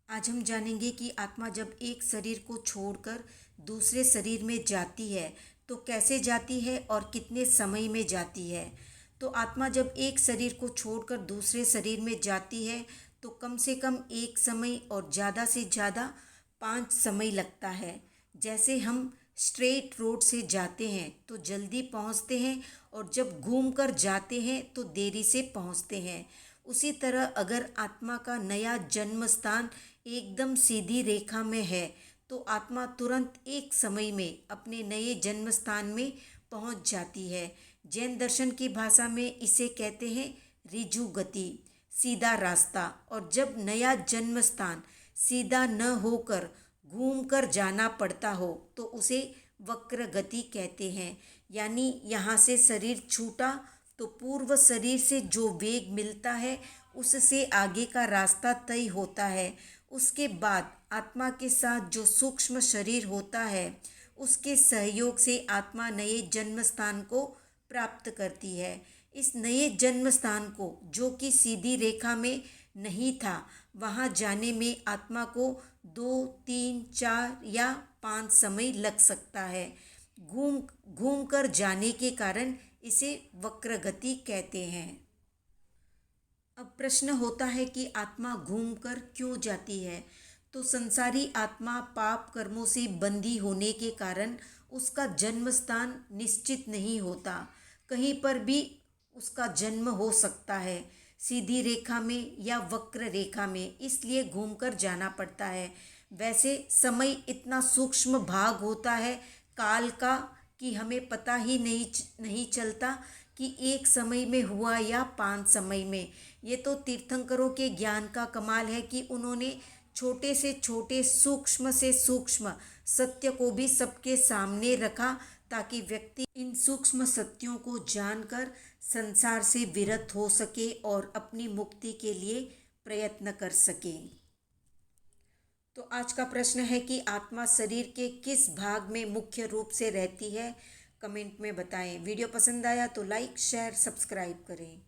आज हम जानेंगे कि आत्मा जब एक शरीर को छोड़कर दूसरे शरीर में जाती है तो कैसे जाती है और कितने समय में जाती है। तो आत्मा जब एक शरीर को छोड़कर दूसरे शरीर में जाती है तो कम से कम एक समय और ज़्यादा से ज़्यादा 5 समय लगता है। जैसे हम स्ट्रेट रोड से जाते हैं तो जल्दी पहुंचते हैं और जब घूम कर जाते हैं तो देरी से पहुंचते हैं। उसी तरह अगर आत्मा का नया जन्म स्थान एकदम सीधी रेखा में है तो आत्मा तुरंत एक समय में अपने नए जन्म स्थान में पहुंच जाती है। जैन दर्शन की भाषा में इसे कहते हैं ऋजु गति, सीधा रास्ता। और जब नया जन्म स्थान सीधा न होकर घूम कर जाना पड़ता हो तो उसे वक्र गति कहते हैं। यानी यहाँ से शरीर छूटा तो पूर्व शरीर से जो वेग मिलता है उससे आगे का रास्ता तय होता है। उसके बाद आत्मा के साथ जो सूक्ष्म शरीर होता है उसके सहयोग से आत्मा नए जन्म स्थान को प्राप्त करती है। इस नए जन्म स्थान को जो कि सीधी रेखा में नहीं था, वहाँ जाने में आत्मा को 2, 3, 4 या 5 समय लग सकता है। घूम घूम कर जाने के कारण इसे वक्र गति कहते हैं। अब प्रश्न होता है कि आत्मा घूमकर क्यों जाती है। तो संसारी आत्मा पाप कर्मों से बंधी होने के कारण उसका जन्म स्थान निश्चित नहीं होता। कहीं पर भी उसका जन्म हो सकता है, सीधी रेखा में या वक्र रेखा में, इसलिए घूमकर जाना पड़ता है। वैसे समय इतना सूक्ष्म भाग होता है काल का कि हमें पता ही नहीं चलता कि एक समय में हुआ या 5 समय में। ये तो तीर्थंकरों के ज्ञान का कमाल है कि उन्होंने छोटे से छोटे सूक्ष्म से सूक्ष्म सत्य को भी सबके सामने रखा ताकि व्यक्ति इन सूक्ष्म सत्यों को जानकर संसार से विरत हो सके और अपनी मुक्ति के लिए प्रयत्न कर सके। तो आज का प्रश्न है कि आत्मा शरीर के किस भाग में मुख्य रूप से रहती है। कमेंट में बताएं। वीडियो पसंद आया तो लाइक, शेयर, सब्सक्राइब करें।